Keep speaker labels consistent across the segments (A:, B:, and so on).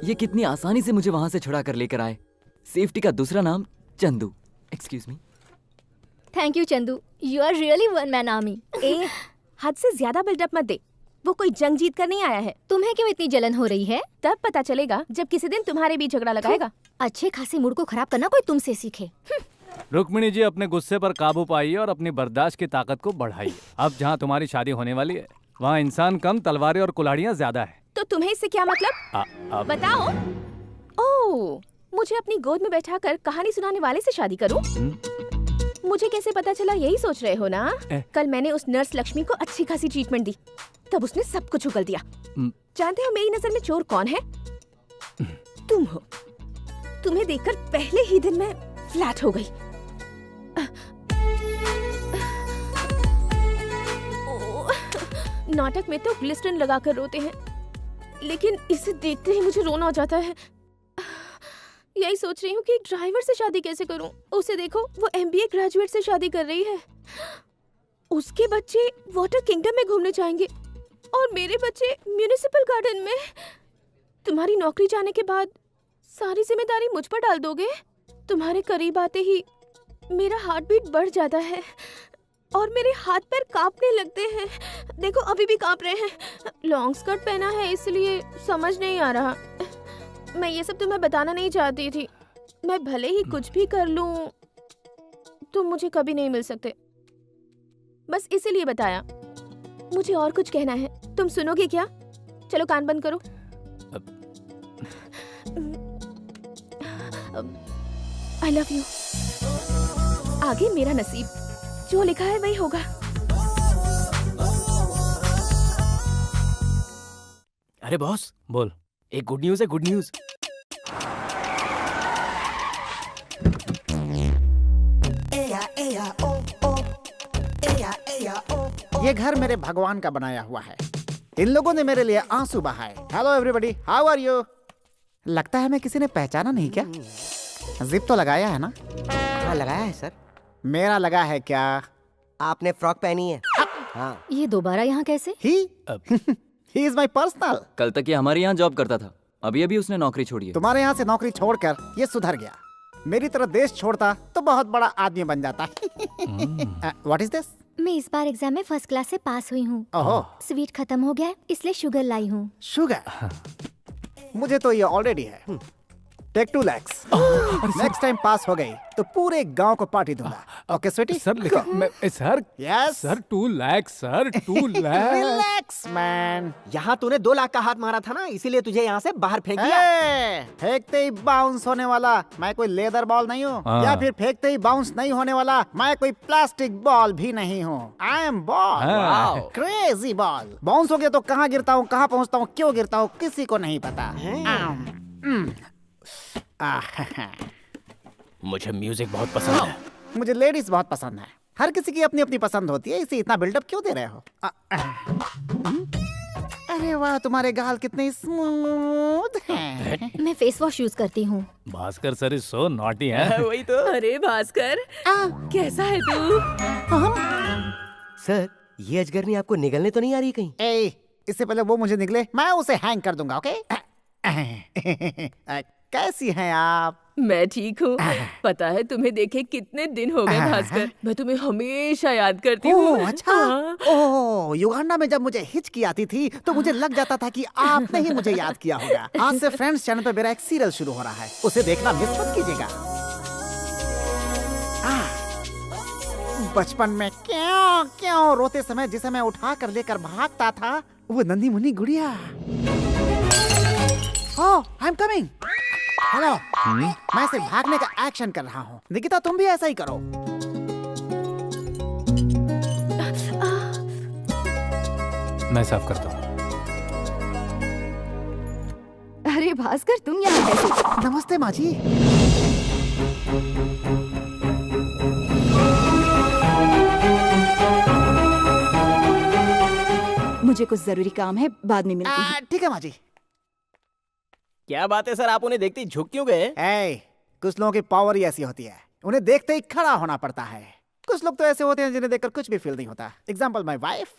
A: ये कितनी आसानी से मुझे वहां से छुड़ा कर लेकर आए। सेफ्टी का दूसरा नाम Chandu. Excuse me.
B: Thank you Chandu, you are really one man army.
C: ए, हद से ज्यादा बिल्डअप मत दे। वो कोई जंग जीत कर नहीं आया है।
B: तुम्हें क्यों इतनी जलन हो रही है?
C: तब पता चलेगा जब किसी दिन तुम्हारे बीच झगड़ा लगाएगा।
B: अच्छे खासे मूड को खराब करना कोई तुमसे सीखे।
D: रुक्मिणी जी, अपने गुस्से पर काबू पाइए और अपनी बर्दाश्त की ताकत को बढ़ाइए। अब जहाँ तुम्हारी शादी होने वाली है वहाँ इंसान कम, तलवारें और कुल्हाड़ियाँ ज्यादा है।
C: तो तुम्हें इससे क्या मतलब? बताओ। ओह, मुझे अपनी गोद में बैठाकर कहानी सुनाने वाले से शादी करूं? मुझे कैसे पता चला, यही सोच रहे हो ना? कल मैंने उस नर्स लक्ष्मी को अच्छी खासी ट्रीटमेंट दी, तब उसने सब कुछ उगल दिया। जानते हो मेरी नजर में चोर कौन है? तुम हो। तुम्हें देखकर पहले ही दिन मैं फ्लैट हो गई। नाटक में तो ग्लिस्टन लगाकर रोते हैं, लेकिन इसे देखते ही मुझे रोना आ जाता है। यही सोच रही हूँ कि ड्राइवर से शादी कैसे करूँ। उसे देखो, वो MBA ग्रेजुएट से शादी कर रही है। उसके बच्चे वाटर किंगडम में घूमने जाएंगे और मेरे बच्चे म्युनिसिपल गार्डन में। तुम्हारी नौकरी जाने के बाद सारी जिम्मेदारी मुझ पर डाल दोगे? तुम्हारे करीब आते ही मेरा हार्ट बीट बढ़ जाता है और मेरे हाथ पैर कांपने लगते हैं। देखो, अभी भी कांप रहे हैं। लॉन्ग स्कर्ट पहना है इसलिए समझ नहीं आ रहा। मैं ये सब तुम्हें बताना नहीं चाहती थी। मैं भले ही कुछ भी कर लूं, तुम मुझे कभी नहीं मिल सकते। बस इसीलिए बताया। मुझे और कुछ कहना है, तुम सुनोगे क्या? चलो कान बंद करो। I love you. आगे मेरा नसीब, जो लिखा है वही होगा।
E: अरे बॉस,
D: बोल।
E: एक गुड न्यूज़ है, गुड न्यूज़।
F: ये घर मेरे भगवान का बनाया हुआ है। इन लोगों ने मेरे लिए आंसू बहाए। Hello everybody, how are you? लगता है मैं किसी ने पहचाना नहीं क्या? जिप तो लगाया है ना?
G: हाँ, लगाया है सर।
F: मेरा लगा है क्या?
G: आपने फ्रॉक पहनी है। हाँ।
B: ये दोबारा यहाँ कैसे?
F: He is my personal।
A: कल तक ये हमारे यहाँ जॉब करता था, अभी अभी उसने नौकरी छोड़ी है।
F: तुम्हारे यहाँ से नौकरी छोड़कर ये सुधर गया। मेरी तरह देश छोड़ता तो बहुत बड़ा आदमी बन जाता। What is this?
B: मैं इस बार एग्जाम में फर्स्ट क्लास से पास हुई हूँ।
F: ओहो,
B: स्वीट खत्म हो गया है, इसलिए शुगर लाई हूँ।
F: शुगर? मुझे तो ये ऑलरेडी है। Take 2 lakhs। Next time pass हो गई तो पूरे गांव को पार्टी दूंगा। ओके स्वीटी?
D: सर लिखा मैं sir.
F: Yes
D: sir 2 lakh sir 2 lakh.
F: Relax man.
G: यहाँ तूने 2 लाख का हाथ मारा था ना, इसीलिए तुझे यहाँ से बाहर फेंक दिया।
F: फेंकते ही बाउंस होने वाला मैं कोई लेदर बॉल नहीं हूँ,
D: हाँ।
F: या फिर फेंकते ही बाउंस नहीं होने वाला मैं कोई प्लास्टिक बॉल भी नहीं हूँ। आई एम बॉल,
D: हाँ।
F: Crazy ball. बाउंस हो गया तो कहाँ गिरता हूँ, कहाँ पहुँचता हूँ, क्यों गिरता हूँ, किसी को नहीं पता।
E: मुझे म्यूजिक बहुत पसंद है।
F: मुझे लेडीज बहुत पसंद है। हर किसी की अपनी अपनी पसंद होती है, इसे इतना बिल्डअप क्यों दे रहे हो? अरे वाह, तुम्हारे गाल कितने स्मूथ हैं।
B: मैं फेस वॉश यूज करती हूँ।
D: Bhaskar sir is so naughty है।
E: वही तो।
C: अरे भास्कर, कैसा है तू?
G: सर, ये अजगरनी आपको निगलने तो नहीं आ रही कहीं?
F: इससे पहले वो मुझे निकले, मैं उसे हैंग कर दूंगा। ओके? कैसी हैं आप?
C: मैं ठीक हूँ। पता है तुम्हें देखे कितने दिन हो गए भास्कर। मैं तुम्हें हमेशा याद करती हूँ।
F: ओह अच्छा। ओह, युगांडा में जब मुझे हिचकी आती थी तो मुझे लग जाता था कि आपने ही मुझे याद किया होगा। आज से फ्रेंड्स चैनल पर मेरा एक सीरियल शुरू हो रहा है, उसे देखना मिस मत कीजिएगा। बचपन में क्यों क्यों रोते समय जिसे मैं उठा कर लेकर भागता था, वो नन्ही मुन्नी गुड़िया। ओह, आई एम कमिंग। हेलो। मैं सिर्फ भागने का एक्शन कर रहा हूँ। निकिता, तुम भी ऐसा ही करो।
D: मैं साफ करता हूँ।
B: अरे भास्कर, तुम यहाँ कैसे?
F: नमस्ते माँ जी।
C: मुझे कुछ जरूरी काम है, बाद में मिलती हूँ।
F: ठीक है माँ जी।
E: क्या बात है सर, आप उन्हें देखते ही झुक क्यों गए?
F: कुछ लोगों की पावर ही ऐसी होती है, उन्हें देखते ही खड़ा होना पड़ता है। कुछ लोग तो ऐसे होते हैं जिन्हें देखकर कुछ भी फील नहीं होता। Example my wife.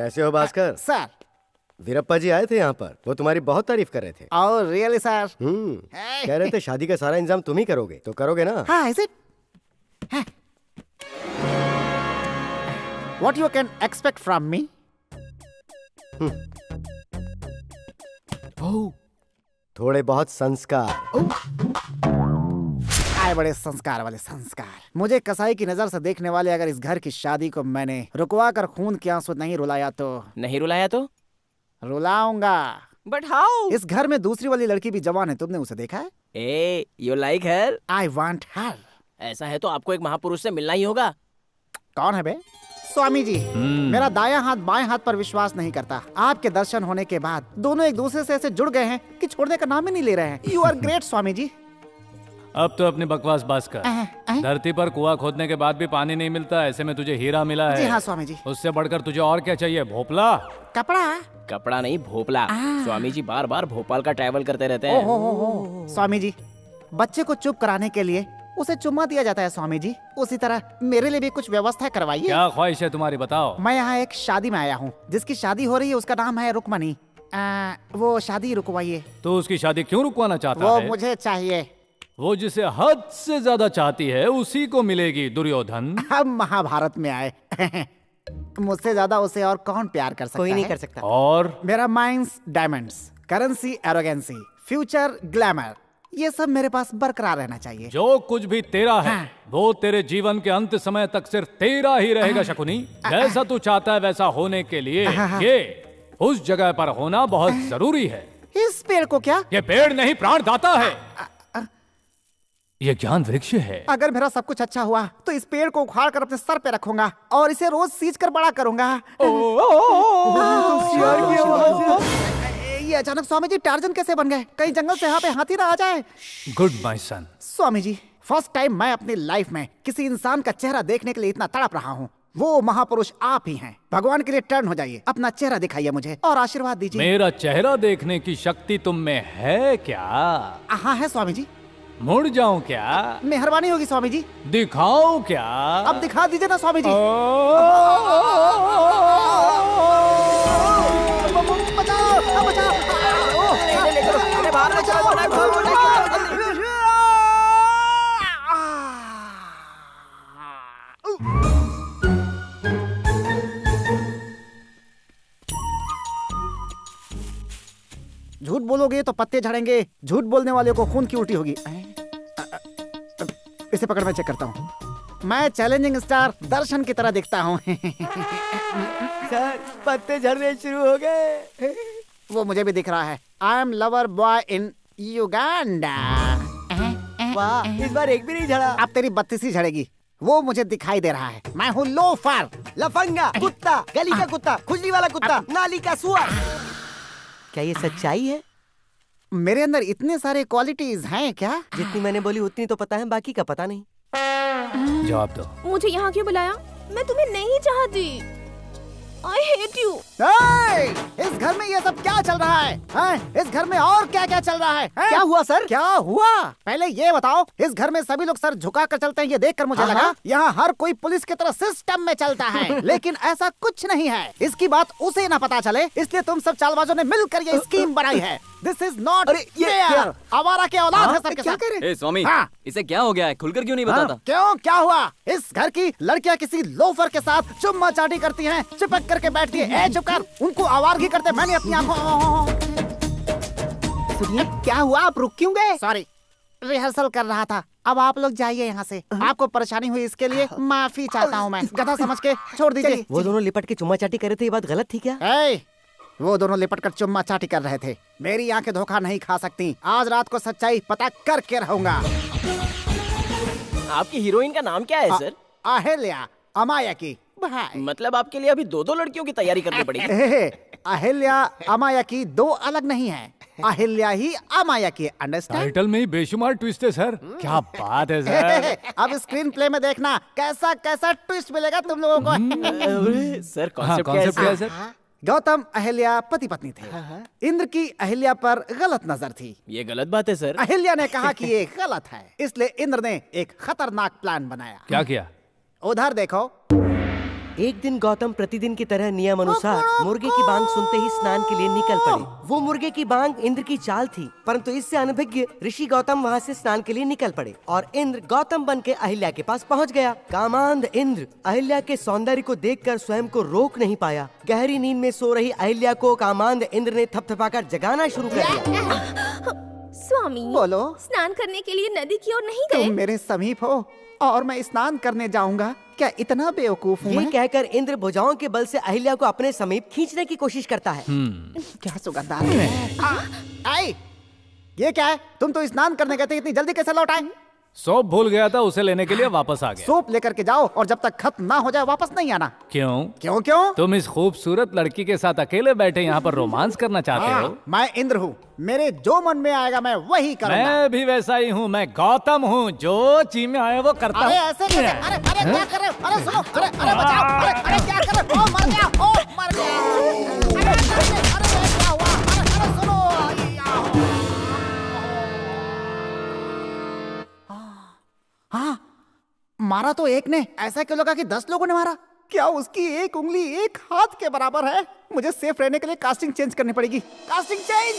G: कैसे हो भास्कर?
F: सर।
G: वीरप्पा जी आए थे यहाँ पर, वो तुम्हारी बहुत तारीफ कर रहे थे।
F: और रियली सर?
G: कह रहे थे शादी का सारा इंतजाम तुम ही करोगे, तो करोगे ना?
F: हाँ, is it? What you can expect from me?
G: थोड़े बहुत संस्कार।
F: आए बड़े संस्कार वाले संस्कार। मुझे कसाई की नजर से देखने वाले अगर इस घर की शादी को मैंने रुकवा कर खून के आंसू नहीं रुलाया तो
E: नहीं रुलाया तो?
F: रुलाऊंगा।
E: But how?
F: इस घर में दूसरी वाली लड़की भी जवान है, तुमने उसे देखा है?
E: ए, you like her?
F: I want her.
E: ऐसा है तो आपको एक महापुरुष से मिलना ही होगा।
F: कौन है बे? स्वामी जी। मेरा दायां हाथ बाएं हाथ पर विश्वास नहीं करता। आपके दर्शन होने के बाद दोनों एक दूसरे से ऐसे जुड़ गए हैं कि छोड़ने का नाम ही नहीं ले रहे हैं। You are great Swami ji.
D: अब तो अपनी बकवास बस कर। धरती पर कुआं खोदने के बाद भी पानी नहीं मिलता, ऐसे में तुझे हीरा मिला है।
F: जी हाँ स्वामी जी।
D: उससे बढ़कर तुझे और क्या चाहिए? भोपला?
F: कपड़ा?
E: कपड़ा नहीं, भोपला। स्वामी जी बार बार भोपाल का ट्रैवल करते रहते हैं।
F: ओहो स्वामी जी, बच्चे को चुप कराने के लिए उसे चुम्मा दिया जाता है स्वामी जी, उसी तरह मेरे लिए भी कुछ व्यवस्था करवाइए।
D: क्या ख्वाहिश है तुम्हारी, बताओ।
F: मैं यहाँ एक शादी में आया हूँ, जिसकी शादी हो रही है, उसका नाम है रुकमणी। वो शादी रुकवाइए।
D: तो उसकी शादी क्यों रुकवाना चाहता
F: वो
D: है?
F: मुझे चाहिए।
D: वो जिसे हद से ज्यादा चाहती है उसी को मिलेगी, दुर्योधन।
F: हम महाभारत में आए। मुझसे ज्यादा उसे और कौन प्यार कर सकता
G: कोई नहीं
F: है?
G: कर सकता।
D: और
F: मेरा minds diamonds, currency arrogancy, future glamour, ये सब मेरे पास बरकरार रहना चाहिए।
D: जो कुछ भी तेरा है
F: हाँ।
D: वो तेरे जीवन के अंत समय तक सिर्फ तेरा ही रहेगा शकुनी। जैसा तू चाहता है वैसा होने के लिए ये उस जगह पर होना बहुत जरूरी है।
F: इस पेड़ को क्या?
D: ये पेड़ नहीं, प्राणदाता है। ये ज्ञान वृक्ष है।
F: अगर मेरा सब कुछ अच्छा हुआ तो इस पेड़ को उखाड़ कर अपने सर पे रखूंगा और इसे रोज सींच कर बड़ा करूंगा। ये अचानक स्वामी जी टार्जन कैसे बन गए? कहीं जंगल से यहाँ पे हाथी ना आ जाए।
D: Good my son.
F: Swami ji, first time मैं अपनी लाइफ में किसी इंसान का चेहरा देखने के लिए इतना तड़प रहा हूँ। वो महापुरुष आप ही हैं। भगवान के लिए टर्न हो जाइए, अपना चेहरा दिखाइए मुझे और आशीर्वाद दीजिए।
D: मेरा चेहरा देखने की शक्ति तुम में है क्या?
F: हाँ है स्वामी जी।
D: मुड़ जाऊं क्या?
F: मेहरबानी होगी स्वामी जी।
D: दिखाऊं क्या?
F: अब दिखा दीजिए ना स्वामी जी। बचाओ, बचाओ। झूठ बोलोगे तो पत्ते झड़ेंगे, झूठ बोलने वाले को खून की उल्टी होगी। इसे पकड़, मैं चेक करता हूँ। मैं चैलेंजिंग स्टार दर्शन की तरह दिखता हूँ।
G: सर, पत्ते झड़ने शुरू हो गए।
F: वो मुझे भी दिख रहा है। I am lover boy in Uganda.
G: वाह, इस बार एक भी नहीं झड़ा।
F: अब तेरी 32 झड़ेगी। वो मुझे दिखाई दे रहा है। मैं हूँ लोफर,
G: लफंगा, कुत्ता, गली का कुत्ता, खुजली वाला कुत्ता, नाली का सुअर। क्या ये सच्चाई है?
F: मेरे अंदर इतने सारे क्वालिटीज हैं क्या?
G: जितनी मैंने बोली उतनी तो पता है, बाकी का पता नहीं।
D: जवाब दो।
C: मुझे यहाँ क्यों बुलाया? मैं तुम्हें नहीं चाहती। I hate you.
F: इस घर में ये सब क्या चल रहा है? इस घर में और क्या क्या चल रहा है?
G: क्या हुआ सर?
F: क्या हुआ? पहले ये बताओ। इस घर में सभी लोग सर झुका कर चलते हैं, ये देखकर मुझे लगा यहाँ हर कोई पुलिस की तरह सिस्टम में चलता है। लेकिन ऐसा कुछ नहीं है। इसकी बात उसे ना पता चले, इसलिए तुम सब चालबाजों ने मिलकर ये स्कीम बनाई है। This is not fair. आवारा के औलाद है सबके साथ।
A: ए स्वामी,
F: हाँ।
A: इसे क्या हो गया है? खुलकर क्यों नहीं बताता?
F: क्यों, क्या हुआ? इस घर की लड़कियां किसी लोफर के साथ चुम्मा चाटी करती हैं, चिपक करके बैठती है। चुप कर, उनको आवारगी करते मैंने अपनी आंखों।
G: सुनिए, क्या हुआ? आप रुक क्यों गए?
F: सॉरी, रिहर्सल कर रहा था। अब आप लोग जाइए यहाँ से। आपको परेशानी हुई इसके लिए माफी चाहता हूँ मैं। गधा समझ के छोड़ दीजिए।
G: वो दोनों लिपट के चुम्मा चाटी कर रहे थे, ये बात गलत थी क्या?
F: वो दोनों लिपट कर चुम्मा चाटी कर रहे थे। मेरी आंखें धोखा नहीं खा सकती। आज रात को सच्चाई पता करके रहूंगा।
E: आपकी हीरोइन का नाम क्या है सर?
F: अहिल्या अमाया की भाई।
E: मतलब आपके लिए अभी दो लड़कियों की तैयारी करनी पड़ेगी।
F: अहिल्या अमाया की दो अलग नहीं है। अहिल्या ही अमाया की। अंडरस्टैंड?
D: टाइटल में ही बेशुमार ट्विस्ट है सर। क्या बात है सर।
F: अब स्क्रीन प्ले में देखना कैसा कैसा ट्विस्ट मिलेगा तुम लोगों को।
E: सर
D: हाँ,
E: कॉन्सेप्ट क्या है
D: कॉन्सेप्ट क्या है
E: सर?
D: सर?
F: गौतम अहिल्या पति पत्नी थे। इंद्र की अहिल्या पर गलत नजर थी।
E: ये गलत बात है सर।
F: अहिल्या ने कहा कि ये गलत है, इसलिए इंद्र ने एक खतरनाक प्लान बनाया।
D: क्या किया?
F: उधर देखो।
G: एक दिन गौतम प्रतिदिन की तरह नियम अनुसार मुर्गे की बांग सुनते ही स्नान के लिए निकल पड़े। वो मुर्गे की बांग इंद्र की चाल थी, परंतु इससे अनभिज्ञ ऋषि गौतम वहाँ से स्नान के लिए निकल पड़े और इंद्र गौतम बन के अहिल्या के पास पहुँच गया। कामांध इंद्र अहिल्या के सौंदर्य को देखकर स्वयं को रोक नहीं पाया। गहरी नींद में सो रही अहिल्या को कामांध इंद्र ने थपथपाकर जगाना शुरू कर दिया।
C: स्वामी
F: बोलो।
C: स्नान करने के लिए नदी की ओर नहीं गए?
F: तुम मेरे समीप हो और मैं स्नान करने जाऊंगा, क्या इतना बेवकूफ हूँ
G: ये
F: मैं?
G: कहकर इंद्र भुजाओं के बल से अहिल्या को अपने समीप खींचने की कोशिश करता है।
F: क्या सुगंध आ रही है। आई, ये क्या है? तुम तो स्नान करने गए थे, इतनी जल्दी कैसे लौट आए?
D: सोप भूल गया था, उसे लेने के लिए वापस आ गया।
F: सूप लेकर के जाओ और जब तक खत्म ना हो जाए वापस नहीं आना।
D: क्यों?
F: क्यों क्यों?
D: तुम इस खूबसूरत लड़की के साथ अकेले बैठे यहाँ पर रोमांस करना चाहते हो?
F: मैं इंद्र हूँ, मेरे जो मन में आएगा मैं वही करूँगा।
D: मैं भी वैसा ही हूँ, मैं गौतम हूँ, जो जी में आए वो करता
F: अरे
D: हूँ।
F: ऐसे कैसे? अरे अरे क्या कर रहे हो? अरे सुनो, अरे बचाओ, अरे क्या कर रहे हो? ओ मर गया, ओ मर गया। अरे क्या हुआ? अरे सुनो। हाँ, मारा तो एक ने, ऐसा क्यों लगा कि 10 लोगों ने मारा? क्या उसकी एक उंगली एक हाथ के बराबर है? मुझे सेफ रहने के लिए कास्टिंग चेंज करनी पड़ेगी। Casting change.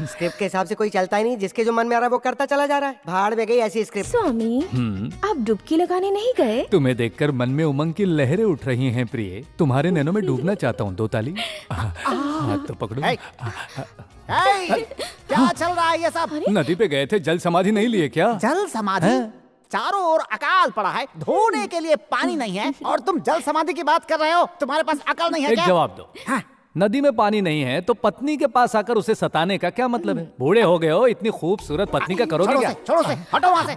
G: स्क्रिप्ट के हिसाब से कोई चलता ही नहीं, जिसके जो मन में आ रहा है वो करता चला जा रहा है। भाड़ में गई ऐसी स्क्रिप्ट।
C: स्वामी आप डुबकी लगाने नहीं गए?
D: तुम्हें देखकर मन में उमंग की लहरें उठ रही हैं प्रिय। तुम्हारे नैनों में डूबना चाहता हूँ। दो ताली हाथ तो पकड़ो।
F: हे, क्या चल रहा है ये सब?
D: नदी पे गए थे, जल समाधि नहीं लिए क्या?
F: जल समाधि? चारों ओर अकाल पड़ा है, धोने के लिए पानी नहीं है और तुम जल समाधि की बात कर रहे हो? तुम्हारे पास अकल नहीं है
D: एक
F: क्या?
D: जवाब दो।
F: हाँ।
D: नदी में पानी नहीं है तो पत्नी के पास आकर उसे सताने का क्या मतलब है? बूढ़े हो गए हो, इतनी खूबसूरत पत्नी का करोगे
F: छोड़ो
D: क्या?
F: से, छोड़ो से, हटो वहाँ से।